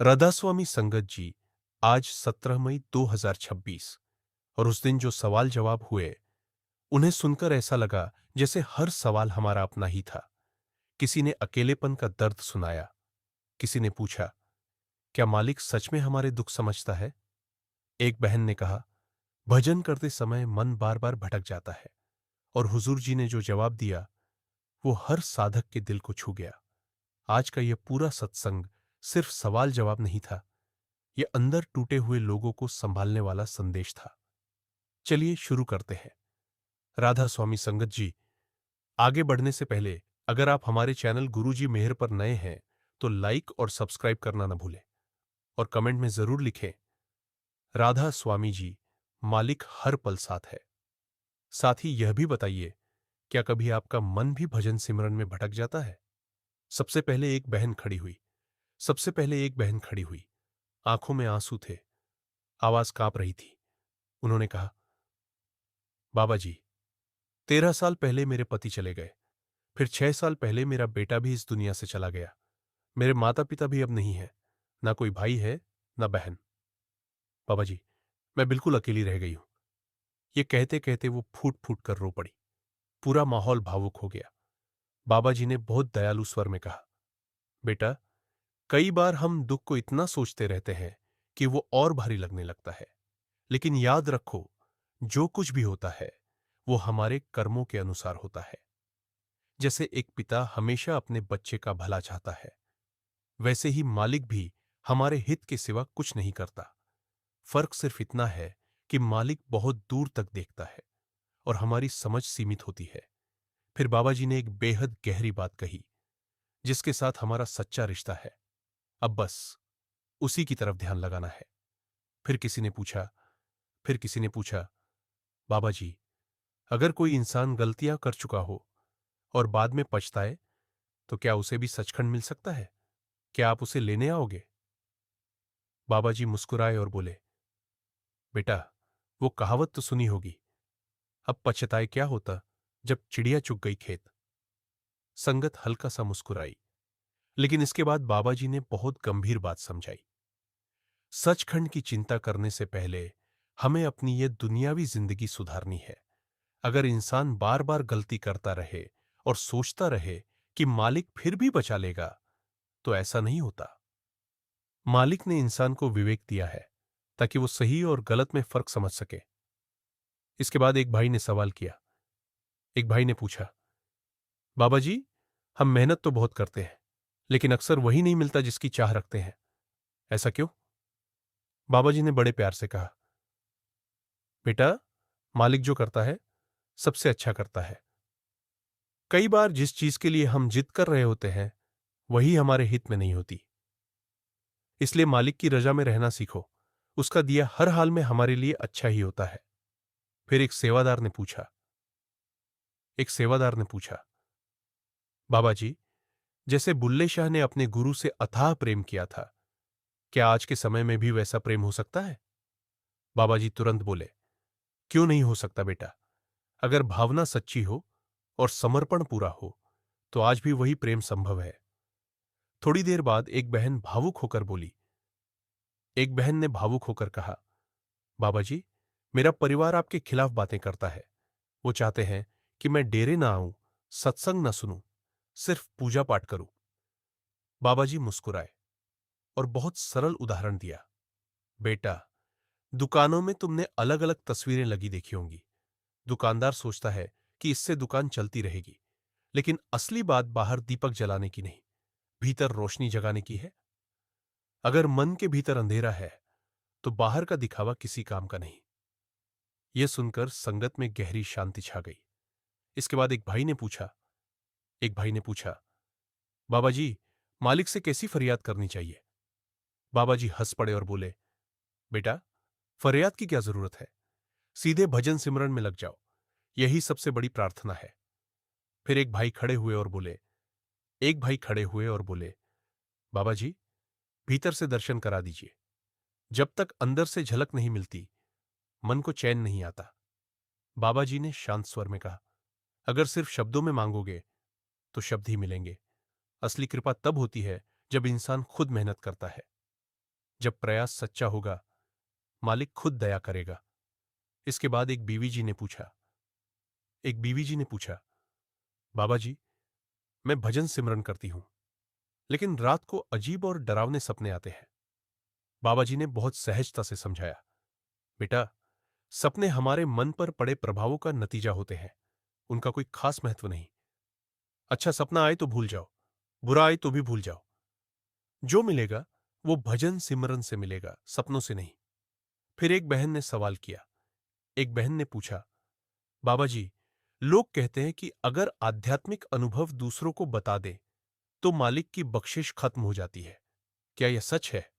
राधास्वामी संगत जी आज 17 मई 2026 और उस दिन जो सवाल जवाब हुए उन्हें सुनकर ऐसा लगा जैसे हर सवाल हमारा अपना ही था। किसी ने अकेलेपन का दर्द सुनाया, किसी ने पूछा क्या मालिक सच में हमारे दुख समझता है। एक बहन ने कहा भजन करते समय मन बार बार भटक जाता है, और हुजूर जी ने जो जवाब दिया वो हर साधक के दिल को छू गया। आज का यह पूरा सत्संग सिर्फ सवाल जवाब नहीं था, यह अंदर टूटे हुए लोगों को संभालने वाला संदेश था। चलिए शुरू करते हैं। राधा स्वामी संगत जी, आगे बढ़ने से पहले अगर आप हमारे चैनल गुरुजी मेहर पर नए हैं तो लाइक और सब्सक्राइब करना न भूलें, और कमेंट में जरूर लिखें राधा स्वामी जी, मालिक हर पल साथ है। साथ ही यह भी बताइए क्या कभी आपका मन भी भजन सिमरन में भटक जाता है। सबसे पहले एक बहन खड़ी हुई सबसे पहले एक बहन खड़ी हुई आंखों में आंसू थे, आवाज कांप रही थी। उन्होंने कहा बाबा जी, 13 साल पहले मेरे पति चले गए, फिर 6 साल पहले मेरा बेटा भी इस दुनिया से चला गया। मेरे माता पिता भी अब नहीं है, ना कोई भाई है ना बहन। बाबा जी, मैं बिल्कुल अकेली रह गई हूं। ये कहते कहते वो फूट फूट कर रो पड़ी। पूरा माहौल भावुक हो गया। बाबा जी ने बहुत दयालु स्वर में कहा बेटा, कई बार हम दुख को इतना सोचते रहते हैं कि वो और भारी लगने लगता है, लेकिन याद रखो जो कुछ भी होता है वो हमारे कर्मों के अनुसार होता है। जैसे एक पिता हमेशा अपने बच्चे का भला चाहता है, वैसे ही मालिक भी हमारे हित के सिवा कुछ नहीं करता। फर्क सिर्फ इतना है कि मालिक बहुत दूर तक देखता है और हमारी समझ सीमित होती है। फिर बाबा जी ने एक बेहद गहरी बात कही जिसके साथ हमारा सच्चा रिश्ता है, अब बस उसी की तरफ ध्यान लगाना है। फिर किसी ने पूछा फिर किसी ने पूछा बाबा जी, अगर कोई इंसान गलतियां कर चुका हो और बाद में पछताए तो क्या उसे भी सचखंड मिल सकता है? क्या आप उसे लेने आओगे? बाबा जी मुस्कुराए और बोले बेटा, वो कहावत तो सुनी होगी, अब पछताए क्या होता जब चिड़िया चुग गई खेत। संगत हल्का सा मुस्कुराई, लेकिन इसके बाद बाबा जी ने बहुत गंभीर बात समझाई। सचखंड की चिंता करने से पहले हमें अपनी यह दुनियावी जिंदगी सुधारनी है। अगर इंसान बार बार गलती करता रहे और सोचता रहे कि मालिक फिर भी बचा लेगा, तो ऐसा नहीं होता। मालिक ने इंसान को विवेक दिया है ताकि वो सही और गलत में फर्क समझ सके। इसके बाद एक भाई ने सवाल किया। एक भाई ने पूछा बाबा जी, हम मेहनत तो बहुत करते हैं, लेकिन अक्सर वही नहीं मिलता जिसकी चाह रखते हैं, ऐसा क्यों? बाबा जी ने बड़े प्यार से कहा बेटा, मालिक जो करता है सबसे अच्छा करता है। कई बार जिस चीज के लिए हम जिद कर रहे होते हैं वही हमारे हित में नहीं होती। इसलिए मालिक की रजा में रहना सीखो। उसका दिया हर हाल में हमारे लिए अच्छा ही होता है। फिर एक सेवादार ने पूछा बाबा जी, जैसे बुल्ले शाह ने अपने गुरु से अथाह प्रेम किया था, क्या आज के समय में भी वैसा प्रेम हो सकता है? बाबा जी तुरंत बोले क्यों नहीं हो सकता बेटा। अगर भावना सच्ची हो और समर्पण पूरा हो तो आज भी वही प्रेम संभव है। थोड़ी देर बाद एक बहन ने भावुक होकर कहा बाबा जी, मेरा परिवार आपके खिलाफ बातें करता है। वो चाहते हैं कि मैं डेरे ना आऊं, सत्संग ना सुनूं, सिर्फ पूजा पाठ करूं। बाबा जी मुस्कुराए और बहुत सरल उदाहरण दिया बेटा, दुकानों में तुमने अलग अलग तस्वीरें लगी देखी होंगी। दुकानदार सोचता है कि इससे दुकान चलती रहेगी, लेकिन असली बात बाहर दीपक जलाने की नहीं, भीतर रोशनी जगाने की है। अगर मन के भीतर अंधेरा है तो बाहर का दिखावा किसी काम का नहीं। यह सुनकर संगत में गहरी शांति छा गई। इसके बाद एक भाई ने पूछा बाबा जी, मालिक से कैसी फरियाद करनी चाहिए? बाबा जी हंस पड़े और बोले बेटा, फरियाद की क्या जरूरत है, सीधे भजन सिमरन में लग जाओ, यही सबसे बड़ी प्रार्थना है। फिर एक भाई खड़े हुए और बोले बाबा जी, भीतर से दर्शन करा दीजिए। जब तक अंदर से झलक नहीं मिलती मन को चैन नहीं आता। बाबा जी ने शांत स्वर में कहा अगर सिर्फ शब्दों में मांगोगे तो शब्द ही मिलेंगे। असली कृपा तब होती है जब इंसान खुद मेहनत करता है। जब प्रयास सच्चा होगा, मालिक खुद दया करेगा। इसके बाद एक बीवी जी ने पूछा, बाबा जी, मैं भजन सिमरन करती हूं, लेकिन रात को अजीब और डरावने सपने आते हैं। बाबा जी ने बहुत सहजता से समझाया, बेटा, सपने हमारे मन पर पड़े प्रभावों का नतीजा होते हैं, उनका कोई खास महत्व नहीं। अच्छा सपना आए तो भूल जाओ, बुरा आए तो भी भूल जाओ। जो मिलेगा वो भजन सिमरन से मिलेगा, सपनों से नहीं। फिर एक बहन ने सवाल किया। एक बहन ने पूछा, बाबा जी, लोग कहते हैं कि अगर आध्यात्मिक अनुभव दूसरों को बता दे तो मालिक की बख्शिश खत्म हो जाती है, क्या यह सच है?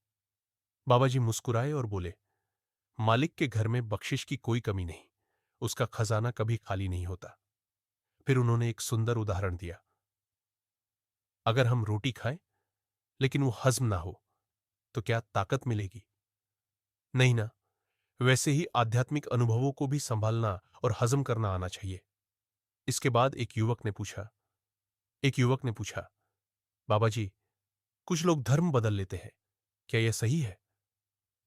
बाबा जी मुस्कुराए और बोले, मालिक के घर में बख्शिश की कोई कमी नहीं, उसका खजाना कभी खाली नहीं होता। फिर उन्होंने एक सुंदर उदाहरण दिया। अगर हम रोटी खाएं लेकिन वो हजम ना हो तो क्या ताकत मिलेगी? नहीं ना। वैसे ही आध्यात्मिक अनुभवों को भी संभालना और हजम करना आना चाहिए। इसके बाद एक युवक ने पूछा, बाबा जी, कुछ लोग धर्म बदल लेते हैं, क्या यह सही है?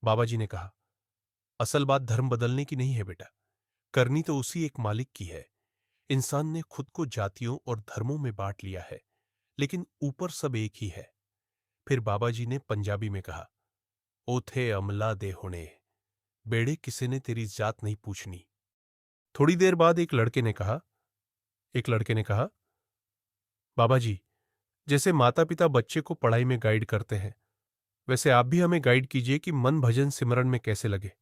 बाबा जी ने कहा, असल बात धर्म बदलने की नहीं है बेटा, करनी तो उसी एक मालिक की है। इंसान ने खुद को जातियों और धर्मों में बांट लिया है, लेकिन ऊपर सब एक ही है। फिर बाबा जी ने पंजाबी में कहा, ओथे अमला दे होने, बेड़े किसी ने तेरी जात नहीं पूछनी। थोड़ी देर बाद एक लड़के ने कहा, बाबा जी, जैसे माता पिता बच्चे को पढ़ाई में गाइड करते हैं, वैसे आप भी हमें गाइड कीजिए कि मन भजन सिमरन में कैसे लगे।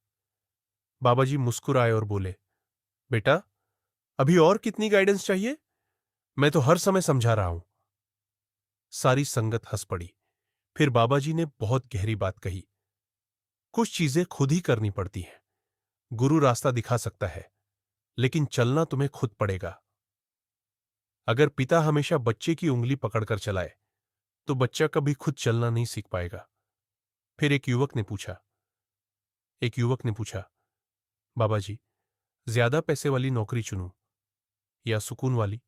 बाबा जी मुस्कुराए और बोले, बेटा, अभी और कितनी गाइडेंस चाहिए? मैं तो हर समय समझा रहा हूं। सारी संगत हंस पड़ी। फिर बाबा जी ने बहुत गहरी बात कही, कुछ चीजें खुद ही करनी पड़ती हैं। गुरु रास्ता दिखा सकता है, लेकिन चलना तुम्हें खुद पड़ेगा। अगर पिता हमेशा बच्चे की उंगली पकड़कर चलाए तो बच्चा कभी खुद चलना नहीं सीख पाएगा। फिर एक युवक ने पूछा, बाबा जी, ज्यादा पैसे वाली नौकरी चुनूं या सुकून वाली?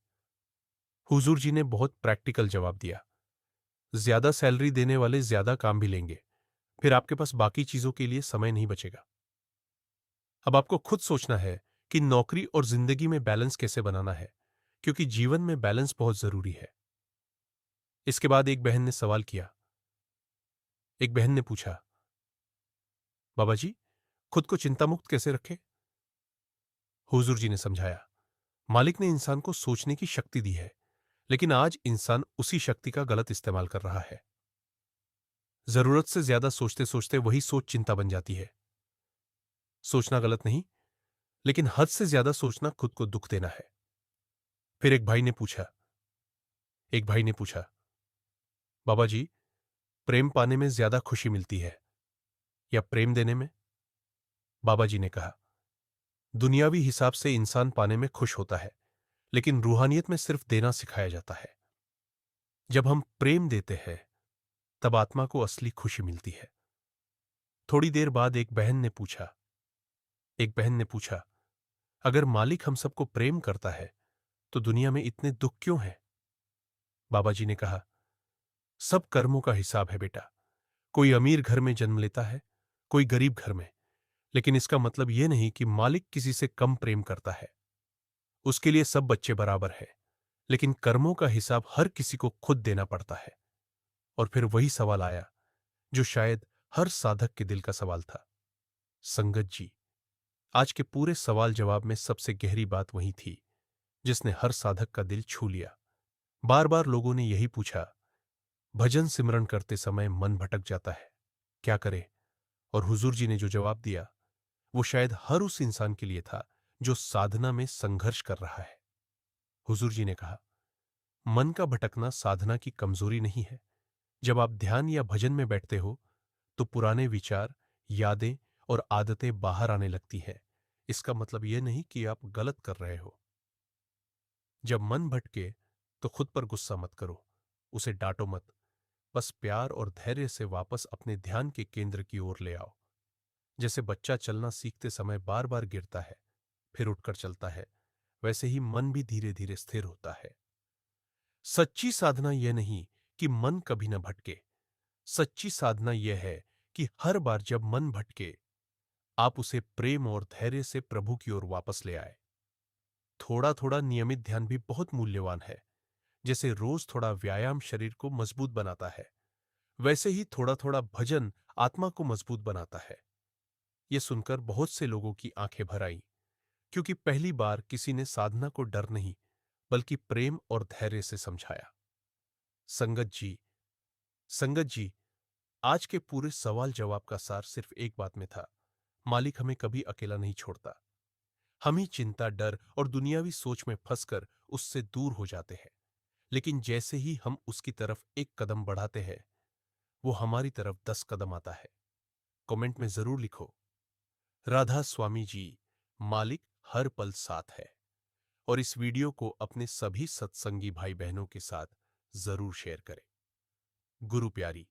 हुजूर जी ने बहुत प्रैक्टिकल जवाब दिया, ज्यादा सैलरी देने वाले ज्यादा काम भी लेंगे, फिर आपके पास बाकी चीजों के लिए समय नहीं बचेगा। अब आपको खुद सोचना है कि नौकरी और जिंदगी में बैलेंस कैसे बनाना है, क्योंकि जीवन में बैलेंस बहुत जरूरी है। इसके बाद एक बहन ने पूछा, बाबा जी, खुद को चिंता मुक्त कैसे रखें? हुजूर जी ने समझाया, मालिक ने इंसान को सोचने की शक्ति दी है, लेकिन आज इंसान उसी शक्ति का गलत इस्तेमाल कर रहा है। जरूरत से ज्यादा सोचते सोचते वही सोच चिंता बन जाती है। सोचना गलत नहीं, लेकिन हद से ज्यादा सोचना खुद को दुख देना है। फिर एक भाई ने पूछा, बाबा जी, प्रेम पाने में ज्यादा खुशी मिलती है या प्रेम देने में? बाबा जी ने कहा, दुनियावी हिसाब से इंसान पाने में खुश होता है, लेकिन रूहानियत में सिर्फ देना सिखाया जाता है। जब हम प्रेम देते हैं तब आत्मा को असली खुशी मिलती है। थोड़ी देर बाद एक बहन ने पूछा, अगर मालिक हम सबको प्रेम करता है तो दुनिया में इतने दुख क्यों हैं? बाबा जी ने कहा, सब कर्मों का हिसाब है बेटा। कोई अमीर घर में जन्म लेता है, कोई गरीब घर में, लेकिन इसका मतलब यह नहीं कि मालिक किसी से कम प्रेम करता है। उसके लिए सब बच्चे बराबर हैं, लेकिन कर्मों का हिसाब हर किसी को खुद देना पड़ता है। और फिर वही सवाल आया जो शायद हर साधक के दिल का सवाल था। संगत जी, आज के पूरे सवाल जवाब में सबसे गहरी बात वही थी जिसने हर साधक का दिल छू लिया। बार बार लोगों ने यही पूछा, भजन सिमरन करते समय मन भटक जाता है, क्या करे? और हुजूर जी ने जो जवाब दिया वो शायद हर उस इंसान के लिए था जो साधना में संघर्ष कर रहा है। हुजूर जी ने कहा, मन का भटकना साधना की कमजोरी नहीं है। जब आप ध्यान या भजन में बैठते हो तो पुराने विचार, यादें और आदतें बाहर आने लगती हैं। इसका मतलब यह नहीं कि आप गलत कर रहे हो। जब मन भटके तो खुद पर गुस्सा मत करो, उसे डांटो मत, बस प्यार और धैर्य से वापस अपने ध्यान के केंद्र की ओर ले आओ। जैसे बच्चा चलना सीखते समय बार बार गिरता है फिर उठकर चलता है, वैसे ही मन भी धीरे धीरे स्थिर होता है। सच्ची साधना यह नहीं कि मन कभी न भटके, सच्ची साधना यह है कि हर बार जब मन भटके, आप उसे प्रेम और धैर्य से प्रभु की ओर वापस ले आए। थोड़ा थोड़ा नियमित ध्यान भी बहुत मूल्यवान है। जैसे रोज थोड़ा व्यायाम शरीर को मजबूत बनाता है, वैसे ही थोड़ा थोड़ा भजन आत्मा को मजबूत बनाता है। यह सुनकर बहुत से लोगों की आंखें भर आईं, क्योंकि पहली बार किसी ने साधना को डर नहीं, बल्कि प्रेम और धैर्य से समझाया। संगत जी, संगत जी, आज के पूरे सवाल जवाब का सार सिर्फ एक बात में था। मालिक हमें कभी अकेला नहीं छोड़ता। हम ही चिंता, डर और दुनियावी सोच में फंसकर उससे दूर हो जाते हैं। लेकिन जैसे ही हम उसकी तरफ एक कदम बढ़ाते हैं, वो हमारी तरफ 10 कदम आता है। कमेंट में जरूर लिखो, राधा स्वामी जी, मालिक हर पल साथ है। और इस वीडियो को अपने सभी सत्संगी भाई बहनों के साथ जरूर शेयर करें। गुरु प्यारी।